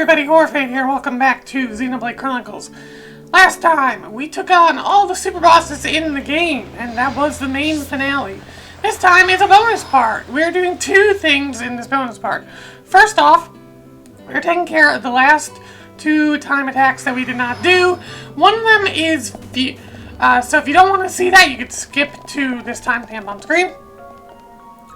everybody, Orphan here. Welcome back to Xenoblade Chronicles. Last time, we took on all the super bosses in the game, and that was the main finale. This time, it's a bonus part. We're doing two things in this bonus part. First off, we're taking care of the last two time attacks that we did not do. One of them is so if you don't want to see that, you could skip to this timestamp on screen.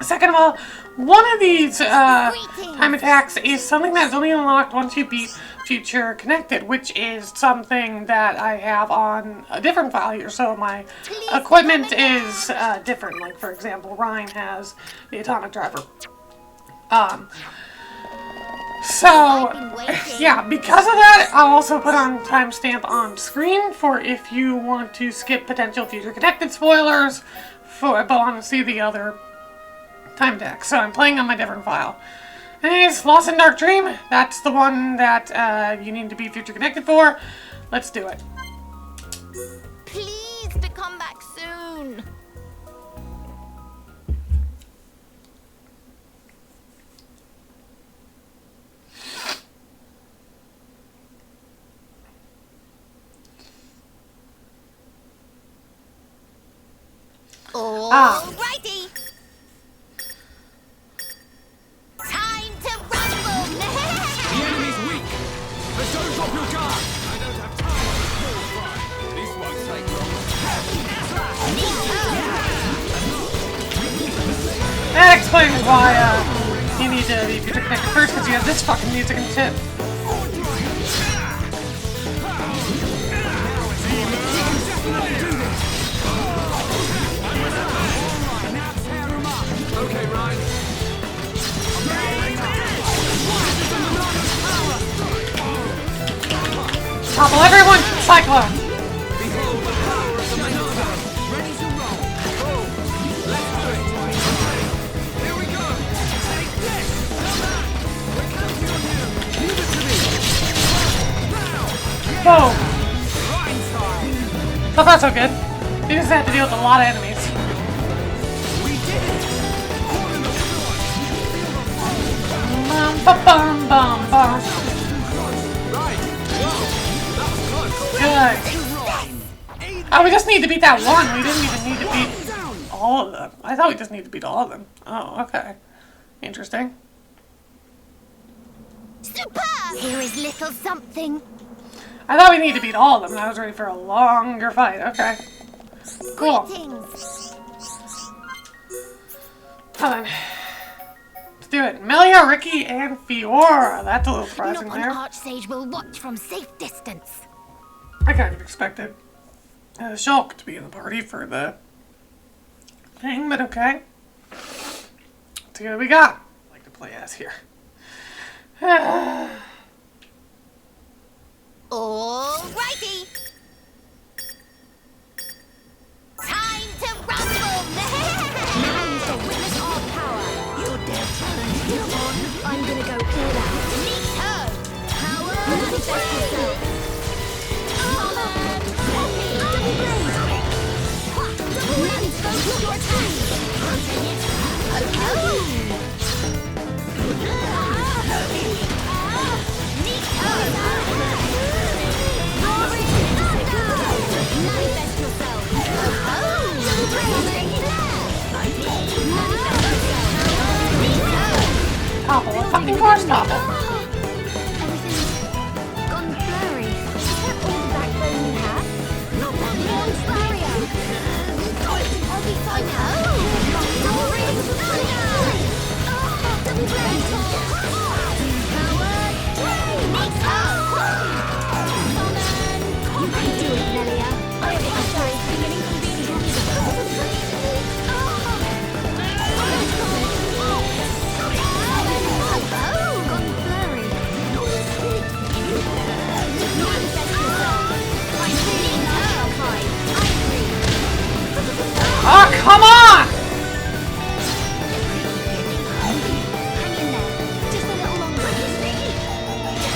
Second of all, one of these time attacks is something that's only unlocked once you beat Future Connected, which is something that I have on a different file here, so my equipment is different. Like, for example, Ryan has the atomic driver. Yeah, because of that, I'll also put on timestamp on screen for if you want to skip potential Future Connected spoilers, but want to see the other time deck. So I'm playing on my different file. Anyways, Lost in Dark Dream. That's the one that you need to be Future Connected for. Let's do it. Please to come back soon. Alrighty. Time to rumble. The enemy's weak, but don't drop your guard. I don't have time for a full fight. This won't take long. That explains why you need to be Future Connected first, because you have this fucking music and shit. Okay, Ryan. Topple everyone! Cyclone! Behold the power of the Monado. Ready to roll. Oh, let's do it. Here we go. Take this. We're counting on you. Leave it to me. Boom! Ryan time. So far so good. You just have to deal with a lot of enemies. We did it. All in the Bum bum bum bum. right. Whoa. That was close. Good. Oh, we just need to beat that one. We didn't even need to beat all of them. I thought we just needed to beat all of them. Oh, okay. Interesting. Superb. Here is little something. I thought we needed to beat all of them, and I was ready for a longer fight. Okay. Cool. Greetings. Hold on. Let's do it. Melia, Ricky, and Fiora. That's a little surprising Not an there. archsage will watch from safe distance. I kind of expected Shulk to be in the party for the thing, but okay. Let's see what we got. I like to play as here. Alrighty. Time to rumble. Now to witness our power. You dare challenge me? I'm gonna go all out. Me too. Power. Manifest yourself. Topple, a fucking course topple. Gone blurry. Is that all the backbone you have? Not that long barrier. I'll be fine now. Double blade. You can do it, Melia. I'm sorry, beginning from being gone blurry. Oh, come on! Hang in there. Just a little longer.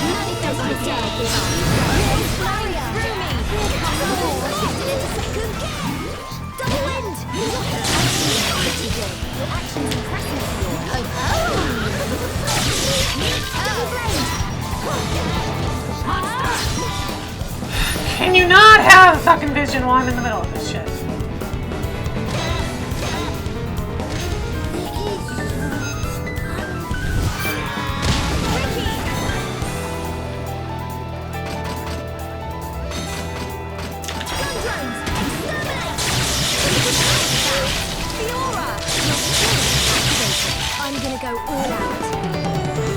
Manifest yourself. Barrier. Through me. Here comes the ball. Shifted into second. Double wind. Your actions impress me. Double blade. you not have fucking vision while I'm in the middle of this shit? I'm gonna go all out.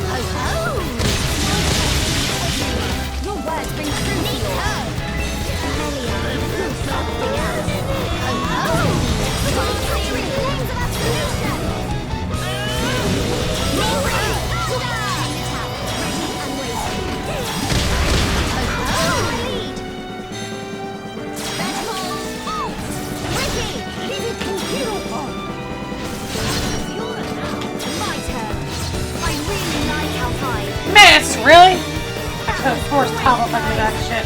Ho ho! Your words bring true to your Hellion, something else. Ho ho! Searing flames of absolution! Attack, ready and waiting. Ho ho! Lead! Vegetables, halt! Ricky, this is beautiful! My turn. I really like how high. Miss, really? I should have forced top up under that shit.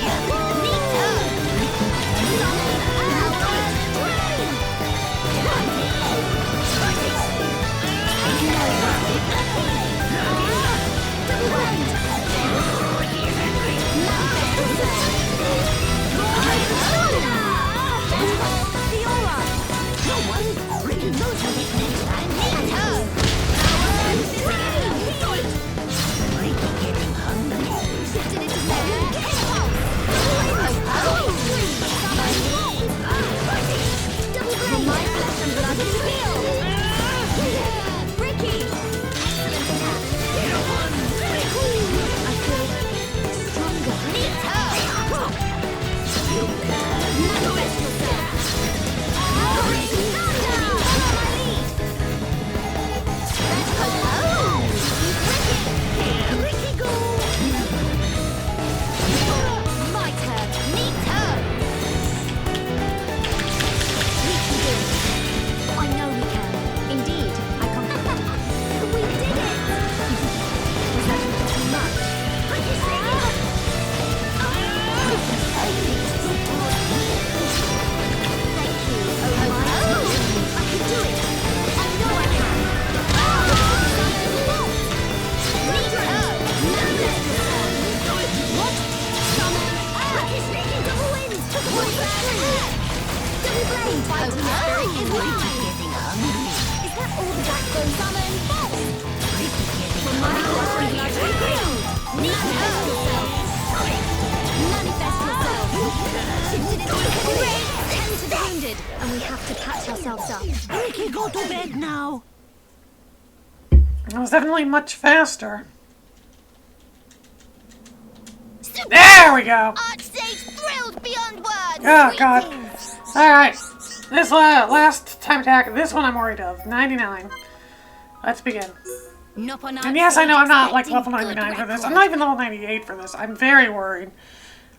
And we have to patch ourselves up. Ricky, go to bed now. It was definitely much faster. There we go. Archstage thrilled beyond words. Oh god. Alright. This last time attack, this one I'm worried of. 99. Let's begin. And yes, I know I'm not like level 99 for this. I'm not even level 98 for this. I'm very worried.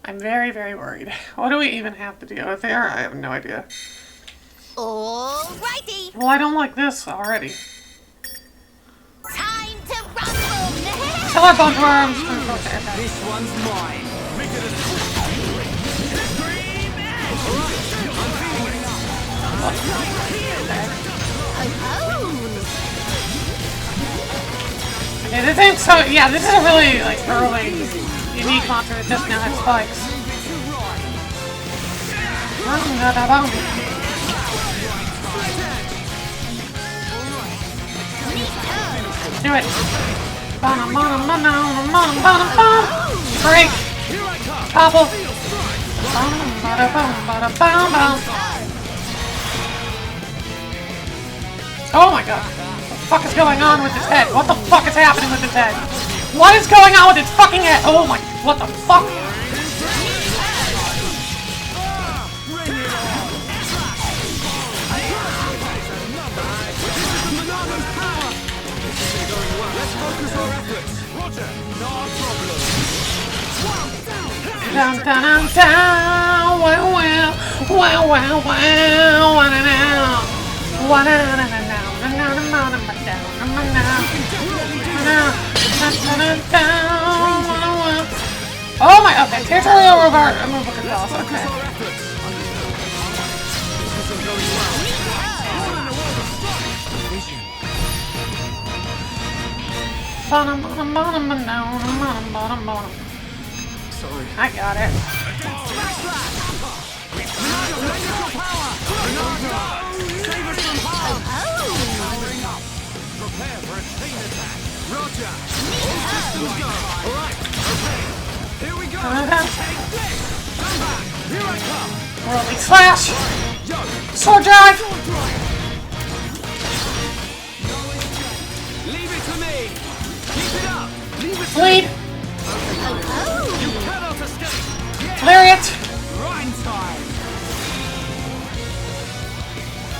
I'm very, very worried. What do we even have to deal with here? I have no idea. Alrighty. Well, I don't like this already. Time to rumble. Kill our bone worms. Okay. This one's mine. Make it a Okay, this ain't so. Yeah, this is a really like early, unique monster that just now has spikes. Do it. Break. Topple. Oh my god. What the fuck is going on with his head? What the fuck is happening with his head? What is going on with his fucking head? Oh my, what the fuck? Down, down, down, down, wow, wow, wow, wow, wow, wow, now. Oh my, okay, territorial robot, removal controls, okay. Sorry. I got it. Prepare for a chain attack. Roger. All systems go. All right. Okay. Here we go. Take this. Come back. Here I come. Whirling slash. Yo. Sword drive. Leave it to me. Keep it up. Leave it to Bleed. me. You cannot escape. Yeah. Lariat. Grind time.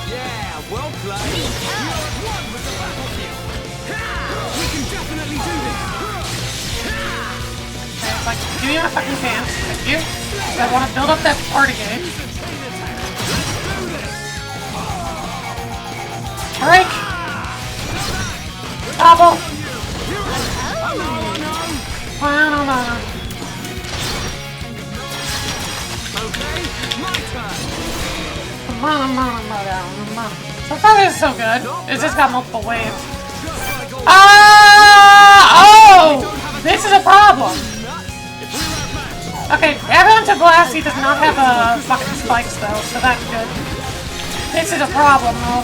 Yeah, well played. You are at one with the battlefield. We can definitely do this. Okay, it's like, give me my fucking chance. Thank you. I want to build up that party game. Break. Double. Wow. Okay, my turn. So far this is so good. It's just got multiple waves. This is a problem. Okay, everyone to Glassy does not have fucking spikes though, so that's good. This is a problem though.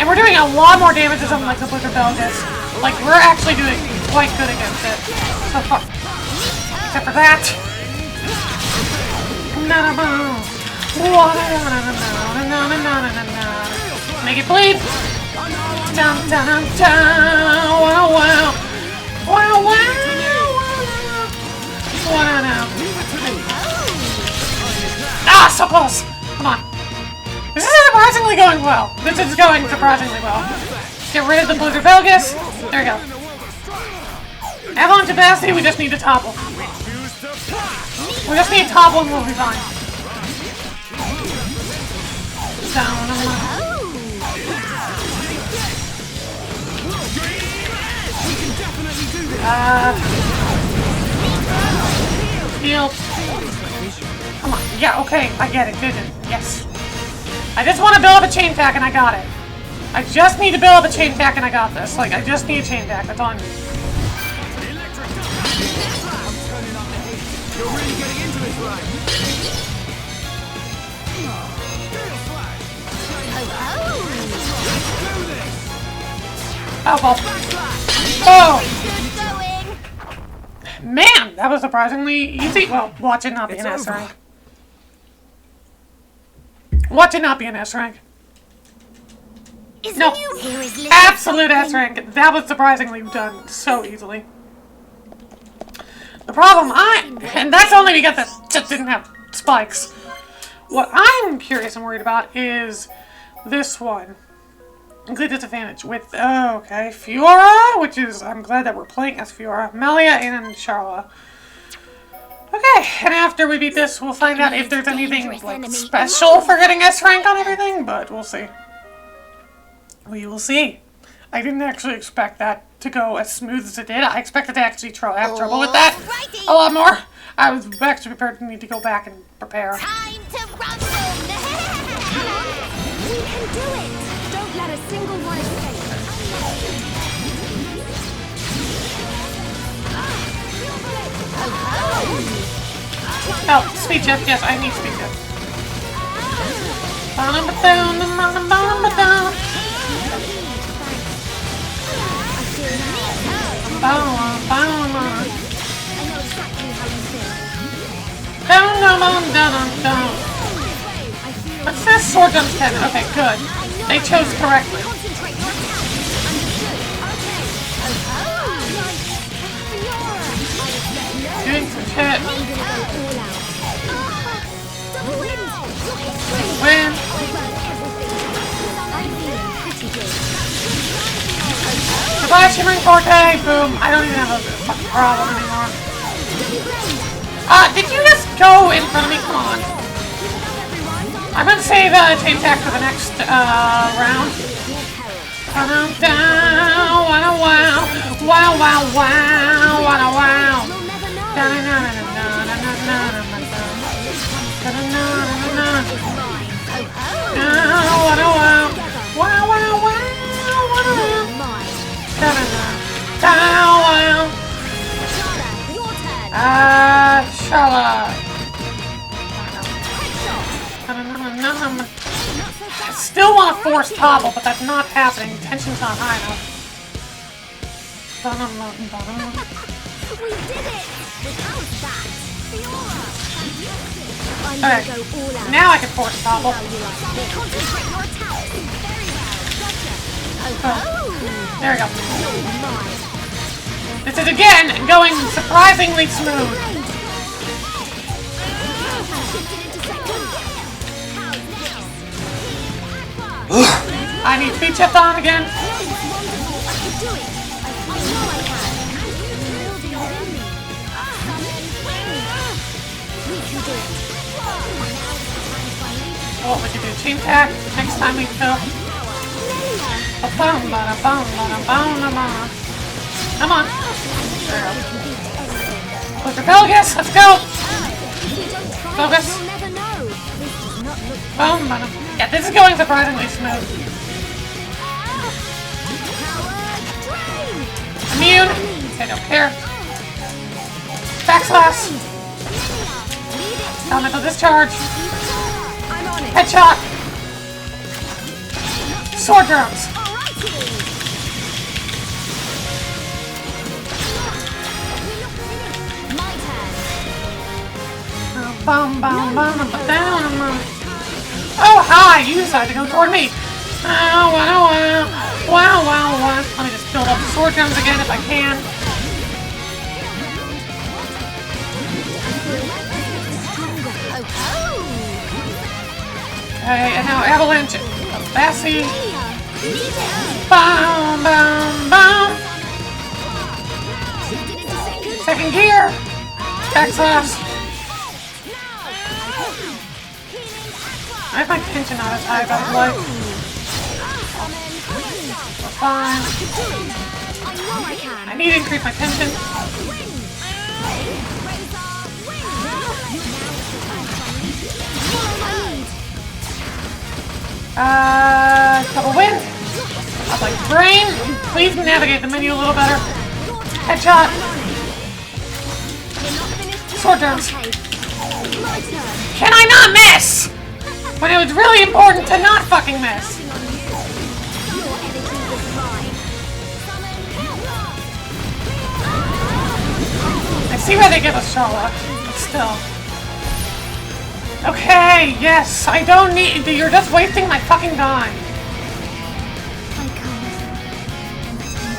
And we're doing a lot more damage than like the Blizzard Belgas. Like, we're actually doing quite good against it so far. Except for that. Make it bleed. Ah, so close. Come on. This is surprisingly going well. This is going surprisingly well. Get rid of the Blizzard Belgas. There we go. Avalon capacity, we just need to topple. We just need to topple and we'll be fine. Heal. Come on. Yeah, okay. I get it. Vision. Yes. I just want to build up a chain attack and I got it. I just need to build up a chain attack and I got this. Like, I just need a chain attack. That's all I need. You're really getting into this, right? Oh, well. Oh! Man, that was surprisingly easy. Well, watch it not be an S rank. Watch it not be an S rank. No, absolute S rank. That was surprisingly done so easily. The problem and that's only because it just didn't have spikes. What I'm curious and worried about is this one. Include disadvantage with, okay, Fiora, which is, I'm glad that we're playing as Fiora, Melia, and Charla. Okay, and after we beat this, we'll find out if there's anything, like, special for getting S rank on everything, but we'll see. We will see. I didn't actually expect that to go as smooth as it did. I expected to actually have trouble with that a lot more. I was actually prepared to need to go back and prepare. Time to rumble! We can do it! Don't let a single one escape. Oh, speed shift. Yes, I need speed shift. What's this? Sword Jump 10. Okay, good. They chose correctly. Doing some shit. Win. Goodbye, Shimmering Forte! Boom! I don't even have a fucking problem anymore. Did you just go in front of me? Come on. I'm gonna save chain attack for the next round. Shala. I still want to force topple, but that's not happening. Tension's not high enough. We did it! Without that, Fiora! I'm Okay, gonna go all out. now I can force topple. How you like it? Concentrate your attack. Very well. Gotcha. Oh, There we go. you're mine. This is again going surprisingly smooth. Shifted into second. How's this? I need speed shift on again. Wonderful. I can do it. I know I can. Building within me. Summon. We can do it. Oh, we can do chain attack next time we go. Come on. There we go. Put your Belgus, let's go! Focus. You'll never know. This does not look Yeah, this is going surprisingly smooth. power drain. Immune. I don't care. Backslash. Elemental discharge. I'm on it. Headshot. Sword drums. Alrighty. My turn. Oh, hi! You decided to go toward me. Wow. Let me just build up the sword drums again if I can. Okay, and now avalanche. Bassy. Boom. Second gear. Backslash. I have my tension not as high, by the way. Fine. I know I can. I need to increase my tension. Couple wins. I'd like brain. Please navigate the menu a little better. Headshot. Sword drums. Can I not miss? When it was really important to not fucking miss. I see why they give us Charlotte, but still. Okay, yes, I don't need. You're just wasting my fucking time.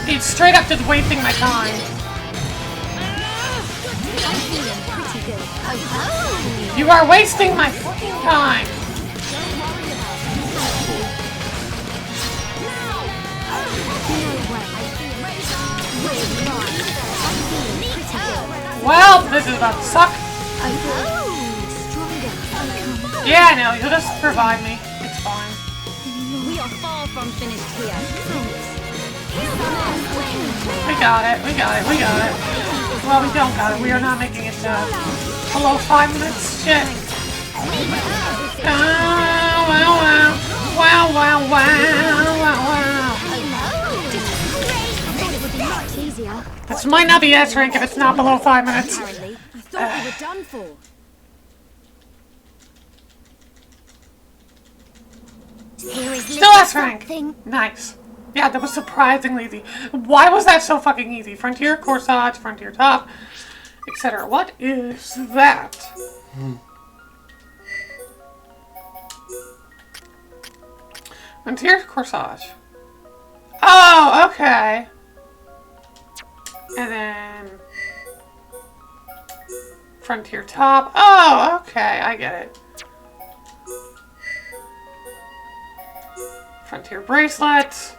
It's straight up just wasting my time. You are wasting my fucking time. Well, this is about to suck. Yeah, no, you'll just provide me. It's fine. We are far from finished here. We got it. Well, we don't got it. We are not making it below 5 minutes. Shit. Wow. This might not be S rank if it's not below 5 minutes. Apparently, I thought we were done for. Here is Still S rank. Nice. Yeah, that was surprisingly easy. Why was that so fucking easy? Frontier, Corsage, Frontier Top, etc. What is that? Frontier, Corsage. Oh, okay. And then Frontier Top. Oh, okay, I get it. Frontier Bracelet.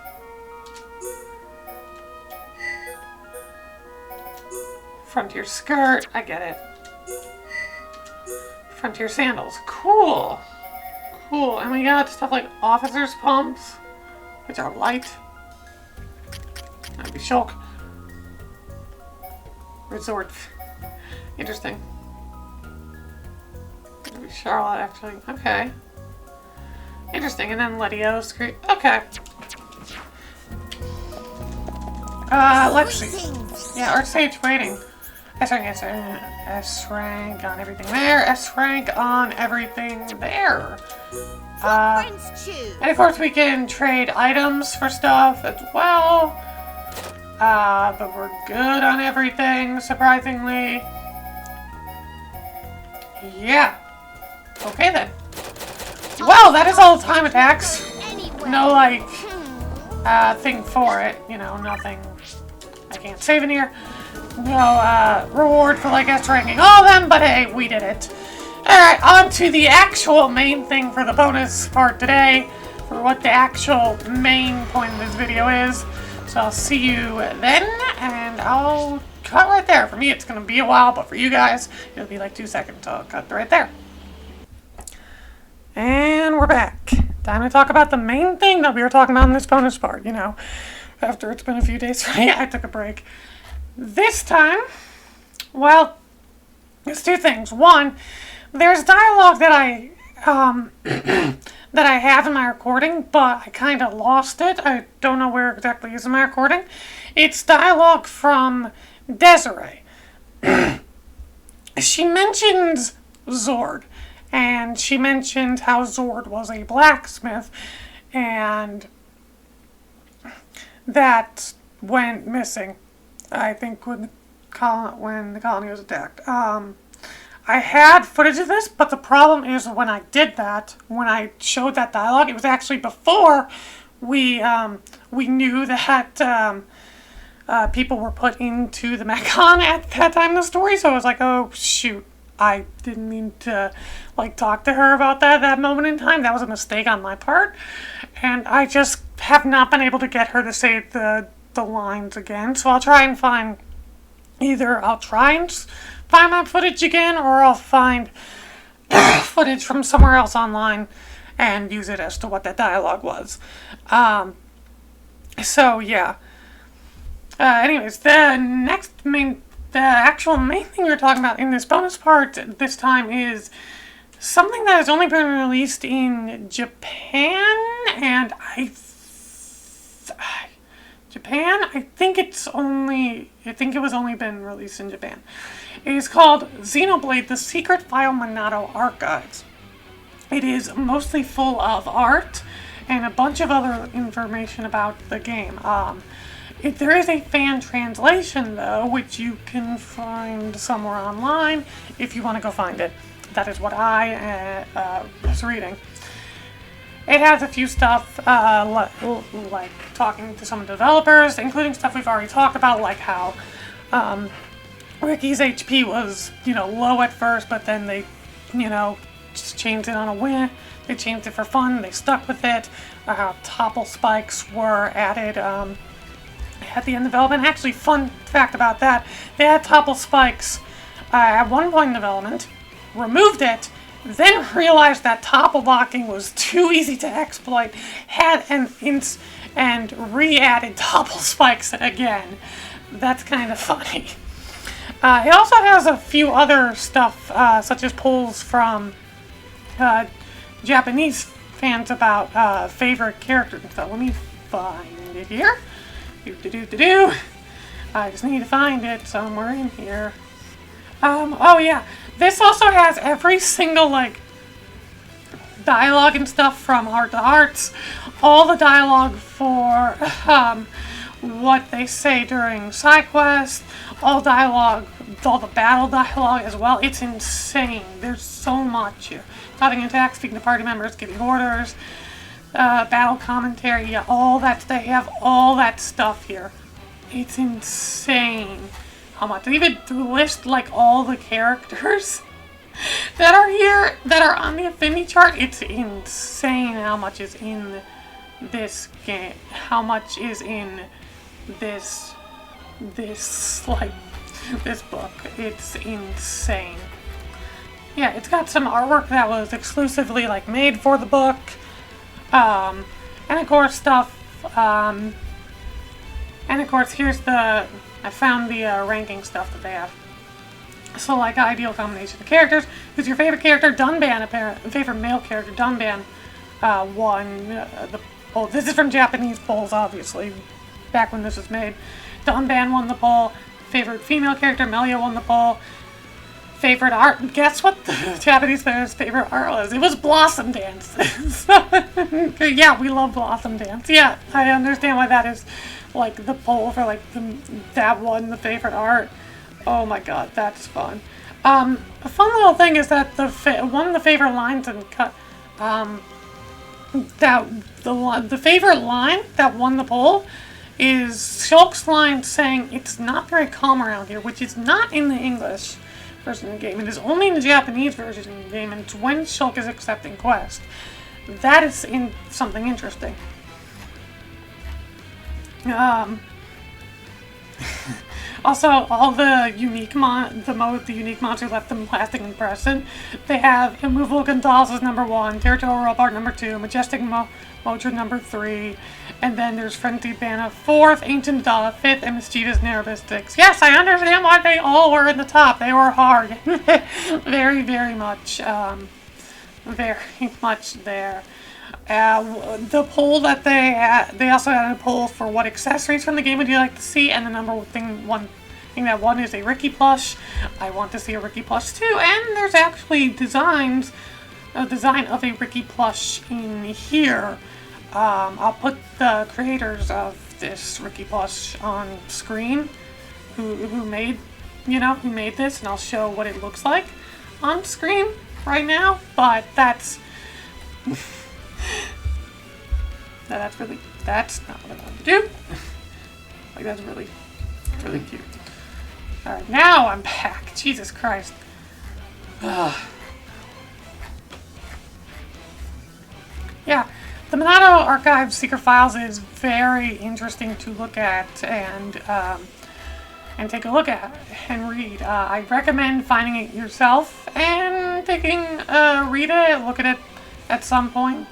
Frontier Skirt. I get it. Frontier Sandals. Cool. Cool. And we got stuff like Officer's Pumps, which are light. That'd be Shulk. Resort. Interesting. That'd be Charlotte, actually. Okay. Interesting. And then Letio. Screen. Okay. Let's see. Yeah, Earth Sage waiting. S rank, S rank on everything there. S rank on everything there. Footprints choose. And of course we can trade items for stuff as well. But we're good on everything, surprisingly. Yeah. Okay then. Well, that is all the time attacks. No, like, thing for it. You know, nothing. I can't save in here. No, reward for, like, us ranking all of them, but hey, we did it. Alright, on to the actual main thing for the bonus part today, for what the actual main point of this video is. So I'll see you then, and I'll cut right there. For me, it's going to be a while, but for you guys, it'll be like 2 seconds, so I'll cut right there. And we're back. Time to talk about the main thing that we were talking about in this bonus part, you know. After it's been a few days for me, I took a break. This time, well, there's two things. One, there's dialogue that I that I have in my recording, but I kind of lost it. I don't know where exactly it is in my recording. It's dialogue from Desiree. She mentions Zord, and she mentioned how Zord was a blacksmith, and that went missing, I think, when the colony was attacked. I had footage of this, but the problem is when I did that, when I showed that dialogue, it was actually before we knew that people were put into the Macon at that time in the story. So I was like, oh shoot, I didn't mean to like talk to her about that at that moment in time. That was a mistake on my part, and I just have not been able to get her to say the lines again. So I'll try and find my footage again, or I'll find footage from somewhere else online and use it as to what that dialogue was. So yeah. Anyways, the actual main thing we're talking about in this bonus part this time is something that has only been released in Japan, and I think it was only been released in Japan. It is called Xenoblade: The Secret File Monado Archives. It is mostly full of art and a bunch of other information about the game. There is a fan translation, though, which you can find somewhere online if you want to go find it. That is what I was reading. It has a few stuff, like talking to some developers, including stuff we've already talked about, like how Ricky's HP was, low at first, but then they, just changed it on a whim. They changed it for fun. They stuck with it. How topple spikes were added at the end of development. Actually, fun fact about that, they had topple spikes at one point in development, removed it, then realized that topple blocking was too easy to exploit, and re-added topple spikes again. That's kind of funny. It also has a few other stuff, such as polls from Japanese fans about favorite characters and stuff. Let me find it here. I just need to find it somewhere in here. Oh yeah, this also has every single, dialogue and stuff from Heart to Hearts. All the dialogue for, what they say during side quests. All the battle dialogue as well. It's insane. There's so much here. Talking attacks, speaking to party members, giving orders, battle commentary, yeah, all that. They have all that stuff here. It's insane how much. They even list all the characters that are here, that are on the affinity chart. It's insane how much is in this game. How much is in this book. It's insane. Yeah, it's got some artwork that was exclusively made for the book. And of course stuff, and of course I found the ranking stuff that they have. So ideal combination of characters. Who's your favorite character? Dunban, favorite male character, Dunban, won the poll. This is from Japanese polls, obviously, back when this was made. Dunban won the poll. Favorite female character, Melia, won the poll. favorite art. Guess what the Japanese player's favorite art was? It was Blossom Dance. So, yeah, we love Blossom Dance. Yeah, I understand why that is like the poll for like that one, the favorite art. Oh my god, that's fun. A fun little thing is that one of the favorite lines in cut, the favorite line that won the poll is Shulk's line saying it's not very calm around here, which is not in the English version of the game. It is only in the Japanese version of the game, and it's when Shulk is accepting quests. That is something interesting. Also, all the unique monsters left them lasting impression. They have Immovable Gonzalez number 1, Territorial Robart number 2, Majestic Mojo number 3, and then there's Frenzy Banna 4th, Ancient Dala 5th, and Mischievous Nervous 6th. Yes, I understand why they all were in the top. They were hard. Very, very much there. The poll that they had, they also had a poll for what accessories from the game would you like to see, and the one thing that won is a Ricky plush. I want to see a Ricky plush too, and there's actually a design of a Ricky plush in here. I'll put the creators of this Ricky plush on screen, who made this, and I'll show what it looks like on screen right now. But that's not what I want to do. Like, that's really cute. Alright, now I'm back. Jesus Christ. Yeah, the Monado Archive Secret Files is very interesting to look at and take a look at and read. I recommend finding it yourself and read it, look at it at some point.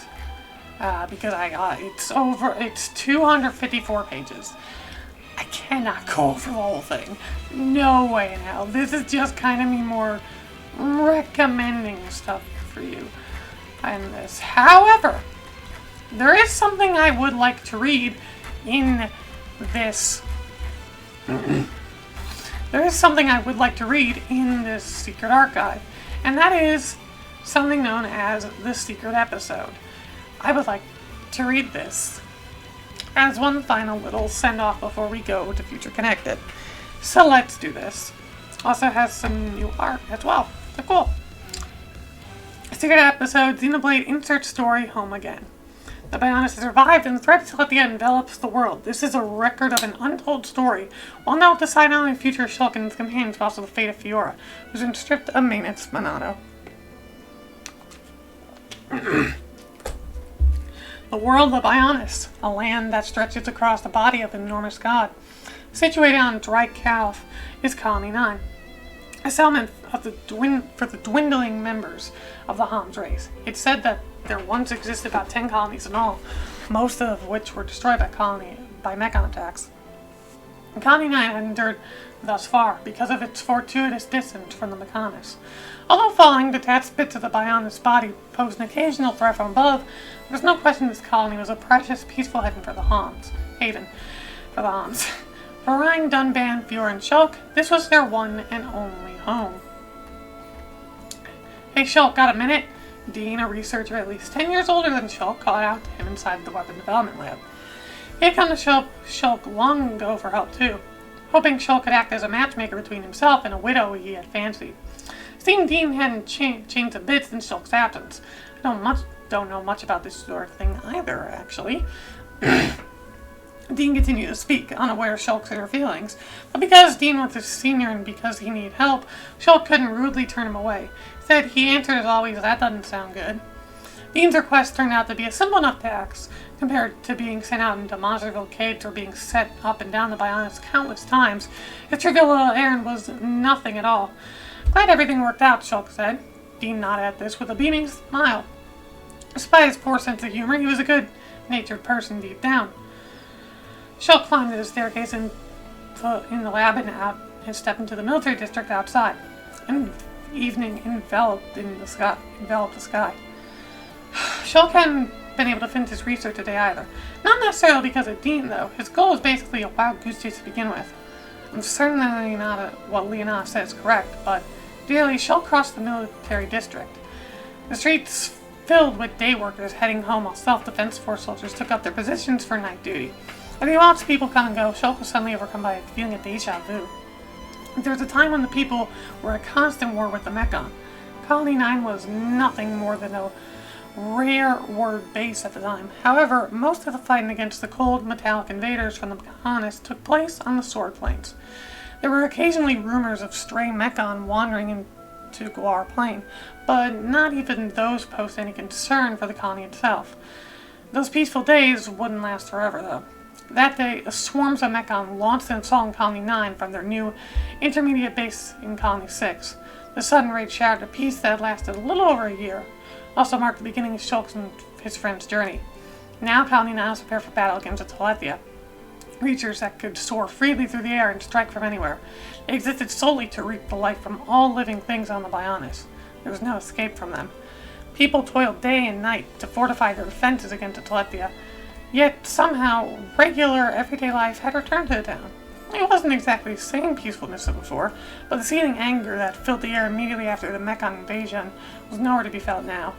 Because it's 254 pages. I cannot go over the whole thing. No way in hell. This is just kind of me more recommending stuff for you in this. However, there is something I would like to read in this. There is something I would like to read in this secret archive, and that is something known as the secret episode. I would like to read this as one final little send-off before we go to Future Connected. So let's do this. Also has some new art as well. So cool. Secret episode, Xenoblade insert story, home again. The Bionis has survived and the threat to let the end envelops the world. This is a record of an untold story. One that will decide not only the future of Shulk and his companions, but also the fate of Fiora, who's been stripped of maintenance Monado. The world of Bionis, a land that stretches across the body of an enormous god. Situated on Dry Calf is Colony 9, a settlement for the dwindling members of the Hans race. It's said that there once existed about 10 colonies in all, most of which were destroyed by Mechon attacks. And Colony 9 had endured thus far because of its fortuitous distance from the Mechonis. Although falling detached bits of the Bionis body posed an occasional threat from above, there was no question this colony was a precious, peaceful haven for the Hans. For Ryan, Dunban, Fiora, and Shulk, this was their one and only home. Hey Shulk, got a minute? Dean, a researcher at least 10 years older than Shulk, called out to him inside the weapon development lab. He had come to Shulk long ago for help too, hoping Shulk could act as a matchmaker between himself and a widow he had fancied. Seemed Dean hadn't changed a bit since Shulk's absence. I don't know much about this sort of thing either, actually. Dean continued to speak, unaware of Shulk's inner feelings. But because Dean was his senior and because he needed help, Shulk couldn't rudely turn him away. Instead, he answered as always, "That doesn't sound good." Dean's request turned out to be a simple enough task, compared to being sent out into Monsterville caves or being set up and down the Bionis countless times. His trivial little errand was nothing at all. "Glad everything worked out," Shulk said. Dean nodded at this with a beaming smile. Despite his poor sense of humor, he was a good-natured person deep down. Shulk climbed the staircase in the lab and stepped into the military district outside. And evening enveloped the sky. Shulk hadn't been able to finish his research today either. Not necessarily because of Dean, though. His goal was basically a wild goose chase to begin with. I'm certain that what Leonard said is correct, but Daily, Shulk crossed the military district. The streets filled with day workers heading home while self-defense force soldiers took up their positions for night duty. As he watched people come and go, Shulk was suddenly overcome by a feeling of deja vu. There was a time when the people were at constant war with the Mechon. Colony 9 was nothing more than a rare word base at the time. However, most of the fighting against the cold, metallic invaders from the Mechanists took place on the Sword Plains. There were occasionally rumors of stray Mechon wandering into Guar Plain, but not even those posed any concern for the colony itself. Those peaceful days wouldn't last forever, though. That day, swarms of Mechon launched an assault on Colony 9 from their new intermediate base in Colony 6. The sudden raid shattered a peace that lasted a little over a year. Also marked the beginning of Shulk's and his friend's journey. Now Colony 9 was prepared for battle against the Telethia, creatures that could soar freely through the air and strike from anywhere. They existed solely to reap the life from all living things on the Bionis. There was no escape from them. People toiled day and night to fortify their defenses against the Telethia, yet somehow regular everyday life had returned to the town. It wasn't exactly the same peacefulness as before, but the seething anger that filled the air immediately after the Mechon invasion was nowhere to be felt now.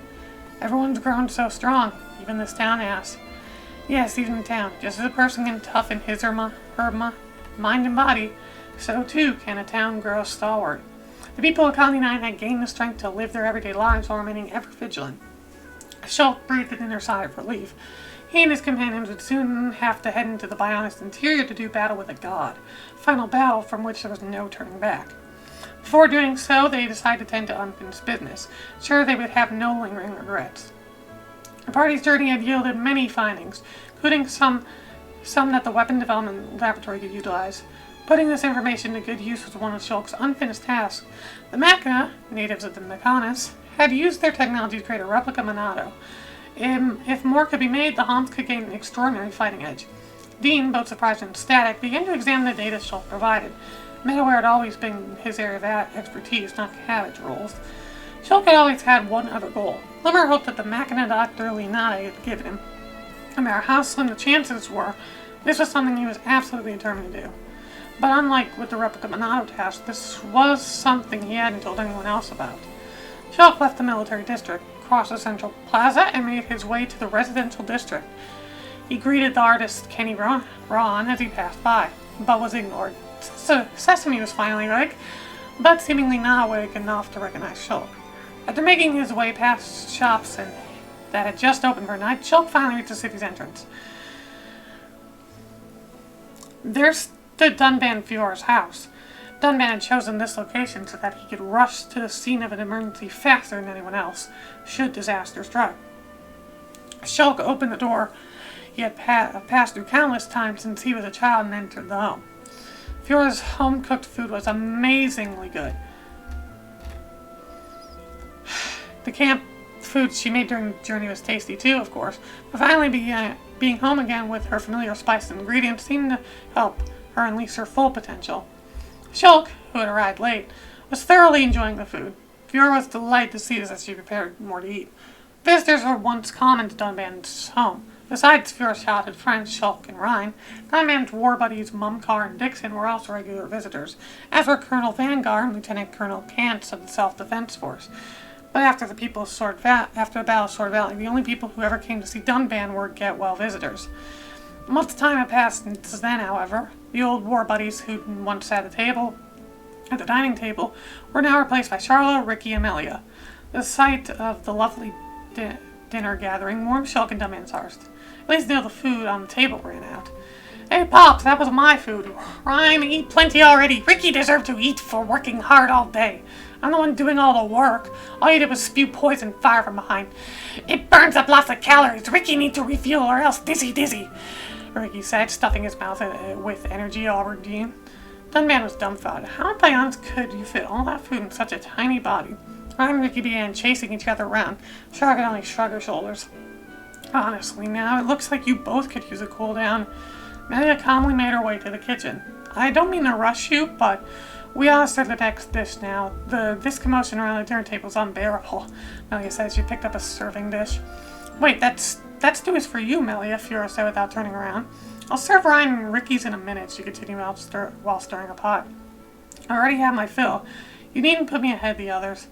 Everyone's grown so strong, even this town has. Yes, even the town. Just as a person can toughen his or her mind and body, so too can a town grow stalwart. The people of Colony 9 had gained the strength to live their everyday lives while remaining ever vigilant. Shulk breathed an inner sigh of relief. He and his companions would soon have to head into the Bionis interior to do battle with a god. A final battle from which there was no turning back. Before doing so, they decided to tend to unfinished business. Sure, they would have no lingering regrets. The party's journey had yielded many findings, including some that the weapon development laboratory could utilize. Putting this information to good use was one of Shulk's unfinished tasks. The Machina, natives of the Mechanis, had used their technology to create a replica Monado. If more could be made, the Hans could gain an extraordinary fighting edge. Dean, both surprised and ecstatic, began to examine the data Shulk provided. Malware had always been his area of expertise, not cabbage rolls. Shulk had always had one other goal. Limmer hoped that the Machina Dr. Leonati had given him. No matter how slim the chances were, this was something he was absolutely determined to do. But unlike with the replica Monado task, this was something he hadn't told anyone else about. Shulk left the military district, crossed the central plaza, and made his way to the residential district. He greeted the artist Kenny Ron as he passed by, but was ignored. So Sesame was finally awake, but seemingly not awake enough to recognize Shulk. After making his way past shops that had just opened for night, Shulk finally reached the city's entrance. There stood Dunban Fior's house. Dunban had chosen this location so that he could rush to the scene of an emergency faster than anyone else, should disaster strike. Shulk opened the door he had passed through countless times since he was a child and entered the home. Fiora's home-cooked food was amazingly good. The camp food she made during the journey was tasty too, of course, but finally being home again with her familiar spice and ingredients seemed to help her unleash her full potential. Shulk, who had arrived late, was thoroughly enjoying the food. Fiora was delighted to see this as she prepared more to eat. Visitors were once common to Dunban's home. Besides Fiora's childhood friends, Shulk and Rhine, Dunban's war buddies Mumcar and Dixon were also regular visitors, as were Colonel Vanguard and Lieutenant Colonel Kantz of the Self-Defense Force. But after the Battle of Sword Valley, the only people who ever came to see Dunban were get-well visitors. Much time had passed since then, however. The old war buddies who once sat at the dining table, were now replaced by Charla, Ricky, and Melia. The sight of the lovely dinner gathering warmed Shulk and Dunban's hearts. At least until the food on the table ran out. Hey, Pops, that was my food. Ryan, eat plenty already. Ricky deserved to eat for working hard all day. I'm the one doing all the work. All you did was spew poison fire from behind. It burns up lots of calories. Ricky needs to refuel or else dizzy. Ricky said, stuffing his mouth with energy all routine. Dunban was dumbfounded. How in Bionis could you fit all that food in such a tiny body? Ryan and Ricky began chasing each other around. Shara could only shrug her shoulders. Honestly, now, it looks like you both could use a cool down. Melia calmly made her way to the kitchen. I don't mean to rush you, but we ought to start the next dish now. This commotion around the dinner table is unbearable, Melia said as she picked up a serving dish. Wait, that stew is for you, Melia, Fiora said without turning around. I'll serve Ryan and Ricky's in a minute, she continued while stirring a pot. I already have my fill. You needn't put me ahead of the others.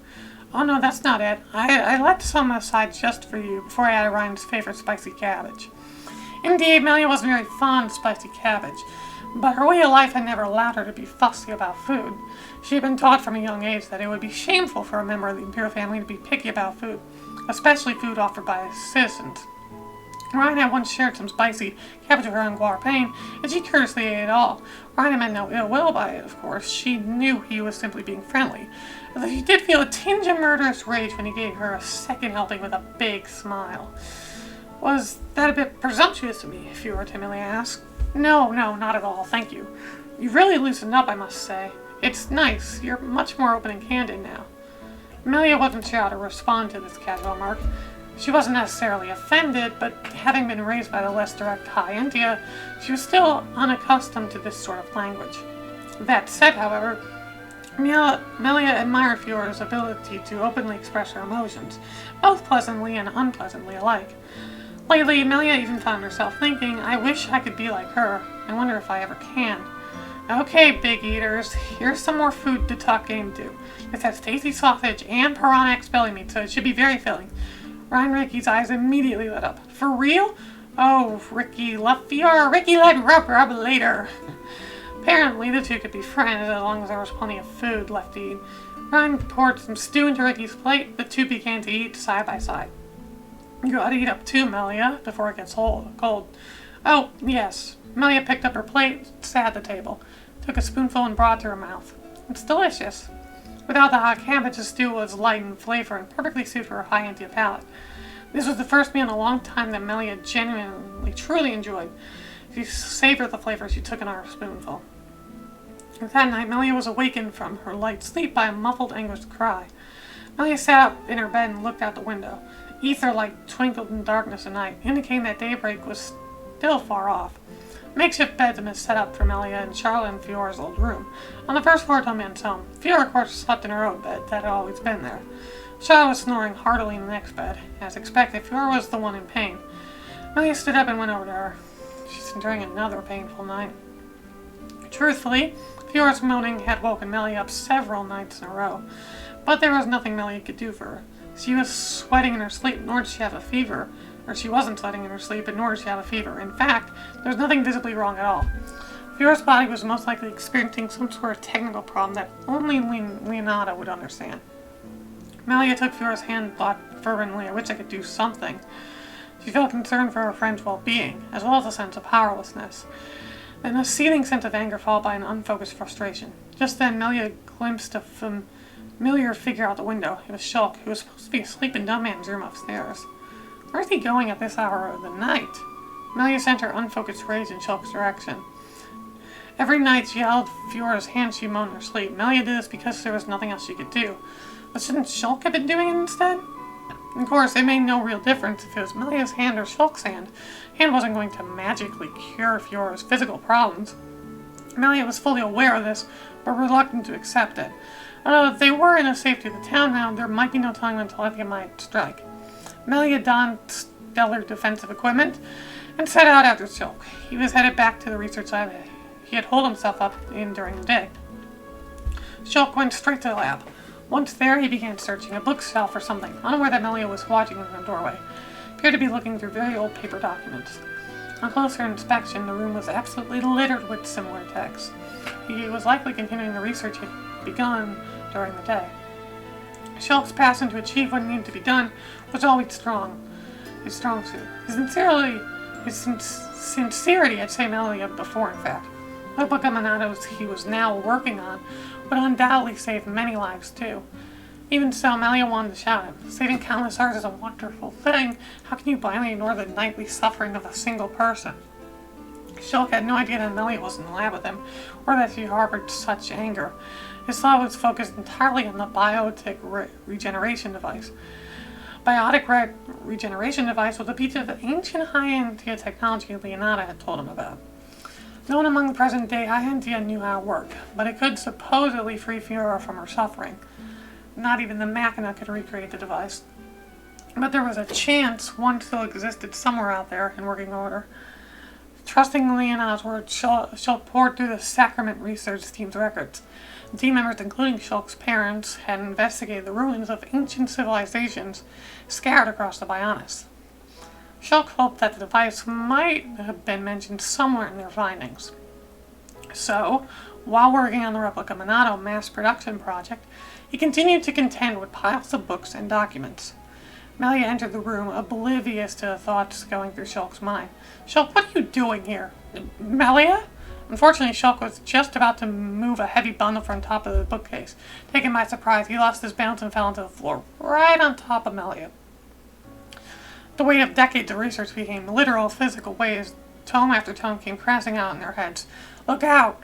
Oh no, that's not it. I left some aside just for you before I added Ryan's favorite spicy cabbage. Indeed, Melia wasn't very fond of spicy cabbage, but her way of life had never allowed her to be fussy about food. She had been taught from a young age that it would be shameful for a member of the Imperial family to be picky about food, especially food offered by citizens. Ryan had once shared some spicy cabbage with her on Guarpain, and she curiously ate it all. Ryan meant no ill will by it, of course. She knew he was simply being friendly, although she did feel a tinge of murderous rage when he gave her a second helping with a big smile. Was that a bit presumptuous of me, Fiora timidly asked? No, not at all, thank you. You've really loosened up, I must say. It's nice. You're much more open and candid now. Melia wasn't sure how to respond to this casual remark. She wasn't necessarily offended, but having been raised by the less direct High Entia, she was still unaccustomed to this sort of language. That said, however, Melia admired Fiora's ability to openly express her emotions, both pleasantly and unpleasantly alike. Lately, Melia even found herself thinking, I wish I could be like her. I wonder if I ever can. Okay, big eaters, here's some more food to tuck into. This has tasty sausage and piranha X belly meat, so it should be very filling. Ryan Ricky's eyes immediately lit up. For real? Oh, Ricky left Fiora. Ricky let rub later. Apparently, the two could be friends as long as there was plenty of food left to eat. Ryan poured some stew into Ricky's plate. The two began to eat side by side. You ought to eat up too, Melia, before it gets cold. Oh, yes. Melia picked up her plate, sat at the table, took a spoonful and brought it to her mouth. It's delicious. Without the hot cabbage, the stew was light in flavor and perfectly suited her High Entia palate. This was the first meal in a long time that Melia genuinely, truly enjoyed. She savored the flavor she took in her spoonful. That night, Melia was awakened from her light sleep by a muffled, anguished cry. Melia sat up in her bed and looked out the window. Ether light twinkled in the darkness of night, indicating that daybreak was still far off. A makeshift bed had been set up for Melia and Charlotte in Fiora's old room, on the first floor of Toman's home. Fiora, of course, slept in her own bed that had always been there. Charlotte was snoring heartily in the next bed. As expected, Fiora was the one in pain. Melia stood up and went over to her. She's enduring another painful night. Truthfully, Fiora's moaning had woken Melia up several nights in a row, but there was nothing Melia could do for her. She was sweating in her sleep, nor did she have a fever. Or she wasn't sweating in her sleep, but nor did she have a fever. In fact, there was nothing visibly wrong at all. Fiora's body was most likely experiencing some sort of technical problem that only Leonardo would understand. Melia took Fiora's hand and thought fervently, I wish I could do something. She felt concern for her friend's well-being, as well as a sense of powerlessness. Then a seething sense of anger followed by an unfocused frustration. Just then, Melia glimpsed a familiar figure out the window. It was Shulk, who was supposed to be asleep in Dumbman's room upstairs. Where is he going at this hour of the night? Melia sent her unfocused rage in Shulk's direction. Every night she held Fiora's hand she moaned in her sleep. Melia did this because there was nothing else she could do. But shouldn't Shulk have been doing it instead? Of course, it made no real difference if it was Melia's hand or Shulk's hand. Hand wasn't going to magically cure Fiora's physical problems. Melia was fully aware of this, but reluctant to accept it. Although if they were in the safety of the town now, there might be no telling when telepathy might strike. Melia donned stellar defensive equipment and set out after Shulk. He was headed back to the research lab he had holed himself up in during the day. Shulk went straight to the lab. Once there, he began searching a bookshelf for something, unaware that Melia was watching him in the doorway. He appeared to be looking through very old paper documents. On closer inspection, the room was absolutely littered with similar texts. He was likely continuing the research he had begun during the day. Shulk's passion to achieve what needed to be done was always his strong suit. His sincerity, I'd say Melia before, in fact. The book of Monado he was now working on would undoubtedly save many lives, too. Even so, Melia wanted to shout him. Saving countless hearts is a wonderful thing. How can you blindly ignore the nightly suffering of a single person? Shulk had no idea that Melia was in the lab with him, or that she harbored such anger. His thought was focused entirely on the biotic regeneration device. Biotic regeneration device was a piece of ancient High Entia technology Leonardo had told him about. No one among the present-day High Entia knew how it worked, but it could supposedly free Fiora from her suffering. Not even the Machina could recreate the device. But there was a chance one still existed somewhere out there in working order. Trusting Leonard's words, Shulk poured through the Sacrament Research Team's records. The team members, including Shulk's parents, had investigated the ruins of ancient civilizations scattered across the Bionis. Shulk hoped that the device might have been mentioned somewhere in their findings. So, while working on the replica Monado mass production project, he continued to contend with piles of books and documents. Melia entered the room, oblivious to the thoughts going through Shulk's mind. "Shulk, what are you doing here?" "Melia?" Unfortunately, Shulk was just about to move a heavy bundle from top of the bookcase. Taken by surprise, he lost his balance and fell onto the floor, right on top of Melia. The weight of decades of research became literal physical waves. Tome after tome came crashing out in their heads. "Look out!"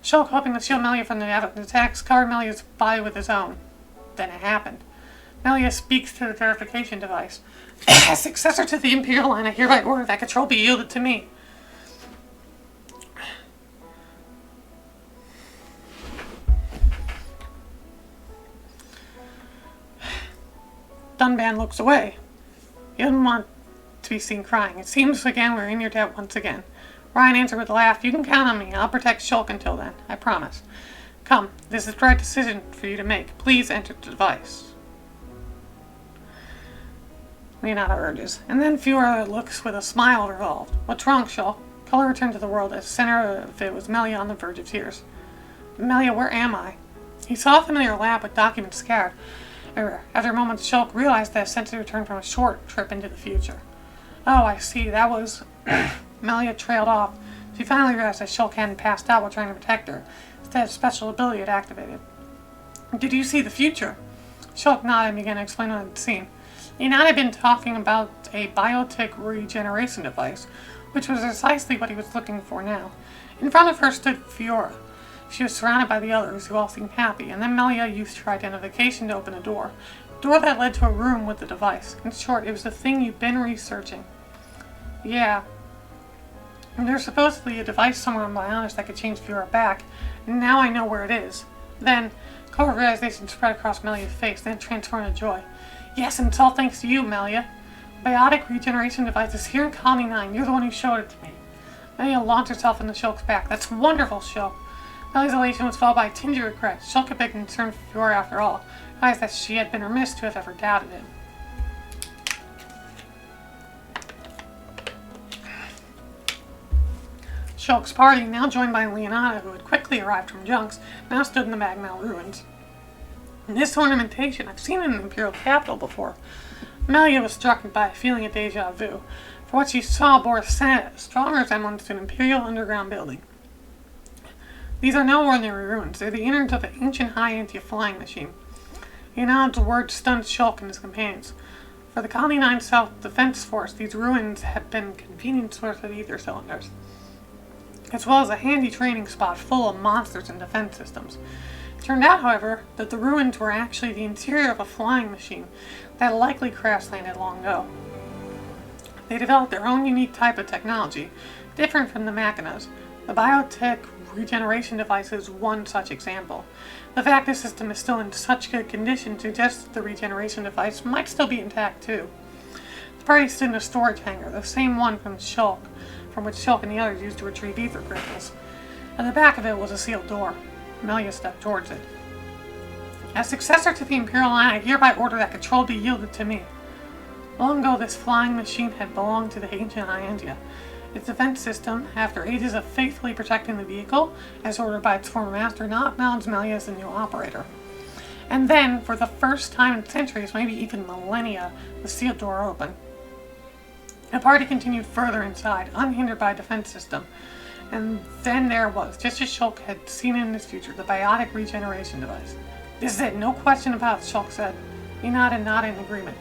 Shulk, hoping to shield Melia from the attacks, covered Melia's body with his own. Then it happened. Melia speaks to the verification device. "As successor to the Imperial line, I hereby order that control be yielded to me." Dunban looks away. He doesn't want to be seen crying. "It seems again we're in your debt once again." Ryan answered with a laugh. "You can count on me. I'll protect Shulk until then. I promise. Come, this is the right decision for you to make. Please enter the device." Leonardo urges, and then Fiora looks with a smile revolved. "What's wrong, Shulk?" Color returned to the world. At the center of it was Melia on the verge of tears. "Melia, where am I?" He saw a familiar lap with documents scattered. After a moment, Shulk realized that Sensei returned from a short trip into the future. "Oh, I see. That was..." Melia trailed off. She finally realized that Shulk hadn't passed out while trying to protect her. Instead, a special ability had activated. "Did you see the future?" Shulk nodded and began to explain what he'd seen. Leonardo had been talking about a biotic regeneration device, which was precisely what he was looking for now. In front of her stood Fiora. She was surrounded by the others, who all seemed happy, and then Melia used her identification to open a door. A door that led to a room with the device. In short, it was the thing you'd been researching. "Yeah. And there's supposedly a device somewhere on Bionis that could change Fiora back, and now I know where it is." Then, color realization spread across Melia's face, then transformed to joy. "Yes, and it's all thanks to you, Melia. Biotic regeneration device is here in Colony 9. You're the one who showed it to me." Melia launched herself into Shulk's back. "That's wonderful, Shulk." Melia's elation was followed by a tinge of regret. Shulk had been concerned for Fiora after all. Realized that she had been remiss to have ever doubted him. Shulk's party, now joined by Leonardo, who had quickly arrived from Junks, now stood in the Magmal ruins. "This ornamentation, I've seen it in the Imperial capital before." Melia was struck by a feeling of deja vu, for what she saw bore a strong resemblance to an Imperial underground building. "These are no ordinary ruins. They're the innards of an ancient high-Antia flying machine." Leonardo's words stunned Shulk and his companions. For the Colony 9 Self-Defense Force, these ruins had been a convenient source of ether cylinders, as well as a handy training spot full of monsters and defense systems. It turned out, however, that the ruins were actually the interior of a flying machine that likely crash-landed long ago. They developed their own unique type of technology, different from the Machinas. The biotech regeneration device is one such example. The fact the system is still in such good condition suggests that the regeneration device might still be intact too. The party stood in a storage hangar, the same one from which Shulk and the others used to retrieve ether crystals. At the back of it was a sealed door. Melia stepped towards it. "As successor to the Imperial line, I hereby order that control be yielded to me." Long ago, this flying machine had belonged to the ancient Hyantia. Its defense system, after ages of faithfully protecting the vehicle, as ordered by its former master, now acknowledged Melia as the new operator. And then, for the first time in centuries, maybe even millennia, the sealed door opened. The party continued further inside, unhindered by a defense system. And then there was, just as Shulk had seen it in his future, the biotic regeneration device. "This is it, no question about it," Shulk said. He nodded in agreement.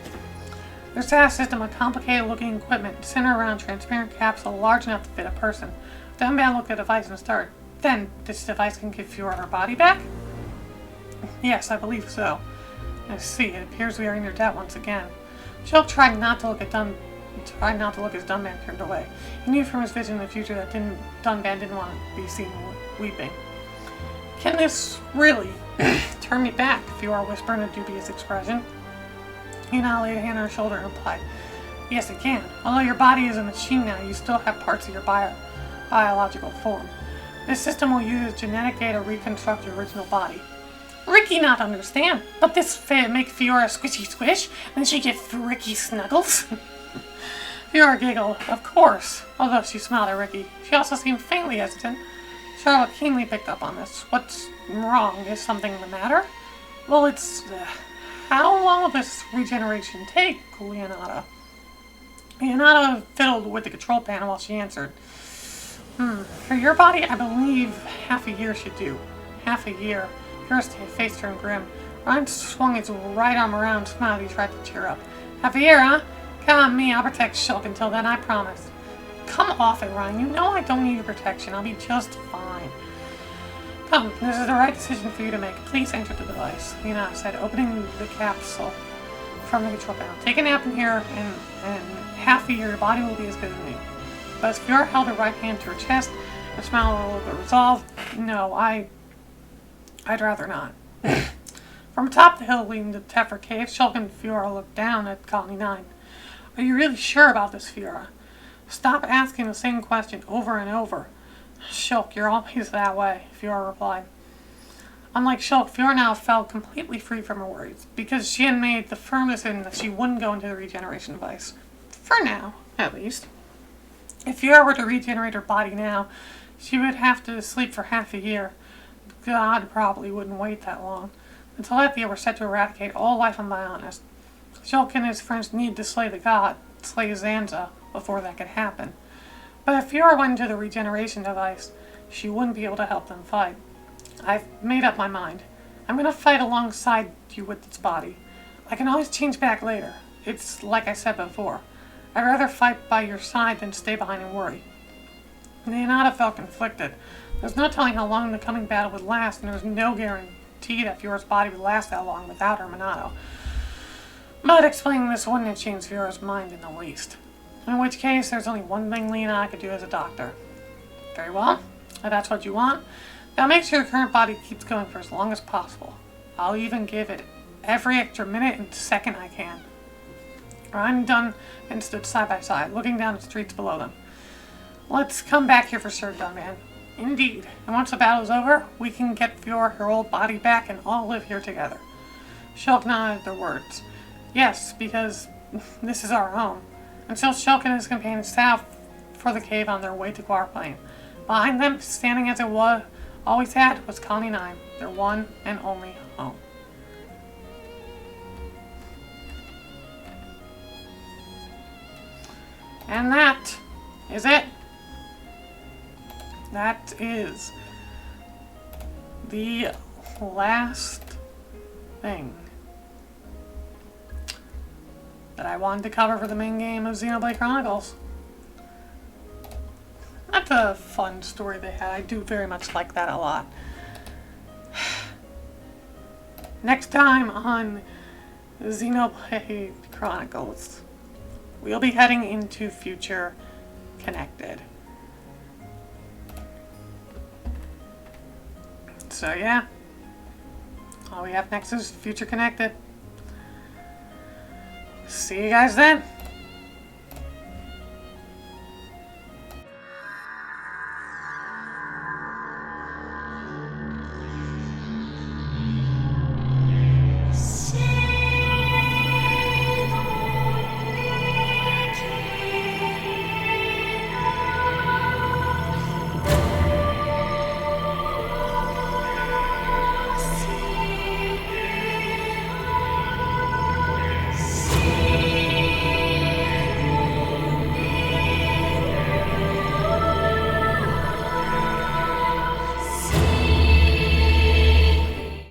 Their sat system of complicated-looking equipment centered around a transparent capsule large enough to fit a person. Dunban looked at the device and started. "Then, this device can give Fiora her body back?" "Yes, I believe so." "I see, it appears we are in your debt once again." Shulk tried not to look as Dunban turned away. He knew from his vision in the future that Dunban didn't want to be seen weeping. "Can this really turn me back?" Fiora whispered in a dubious expression. He now laid a hand on her shoulder and replied, Yes, it can. Although your body is a machine now, you still have parts of your biological form. This system will use genetic data to reconstruct your original body. Ricky not understand, but this make Fiora squishy squish, then she get Ricky snuggles. Fiora giggled, of course, although she smiled at Ricky. She also seemed faintly hesitant. Charlotte keenly picked up on this. What's wrong? Is something the matter? Well, it's... how long will this regeneration take, Leonardo? Leonardo fiddled with the control panel while she answered. For your body, I believe half a year should do. Half a year. Fiora's face turned grim. Ryan swung his right arm around, smiled. He tried to cheer up. Half a year, huh? Come on, me. I'll protect Shulk until then, I promise. Come off it, Ryan. You know I don't need your protection. I'll be just fine. Come, this is the right decision for you to make. Please enter the device. Leonardo said, opening the capsule from the control panel. Take a nap in here, and half a year, your body will be as good as new. But as Fiora held her right hand to her chest and smiled a little bit resolved, no, I'd rather not. From atop the hill leading to the Tefra Cave, Shulk and Fiora looked down at Colony 9. Are you really sure about this, Fiora? Stop asking the same question over and over. Shulk, you're always that way, Fiora replied. Unlike Shulk, Fiora now felt completely free from her worries, because she had made the firm decision that she wouldn't go into the regeneration device. For now, at least. If Fiora were to regenerate her body now, she would have to sleep for half a year. God probably wouldn't wait that long. The Telethia were set to eradicate all life on Bionis. Shulk and his friends needed to slay Zanza, before that could happen. But if Fiora went into the regeneration device, she wouldn't be able to help them fight. I've made up my mind. I'm going to fight alongside you with its body. I can always change back later. It's like I said before. I'd rather fight by your side than stay behind and worry. Leonardo felt conflicted. There's no telling how long the coming battle would last, and there was no guarantee that Fiora's body would last that long without her Monado. But explaining this wouldn't have changed Fiora's mind in the least. In which case, there's only one thing Leonardo could do as a doctor. Very well. If that's what you want, now make sure your current body keeps going for as long as possible. I'll even give it every extra minute and second I can. Ryan and Dunn and stood side by side, looking down the streets below them. Let's come back here for sure, Dunman. Indeed. And once the battle's over, we can get Fiora her old body back and all live here together. Shulk nodded at their words. Yes, because this is our home. Until Shulk and his companions set out for the cave on their way to Guarplain. Behind them, standing as it always had, was Colony 9, their one and only home. And that is it. That is the last thing that I wanted to cover for the main game of Xenoblade Chronicles. That's a fun story they had. I do very much like that a lot. Next time on Xenoblade Chronicles, we'll be heading into Future Connected. So yeah, all we have next is Future Connected. See you guys then.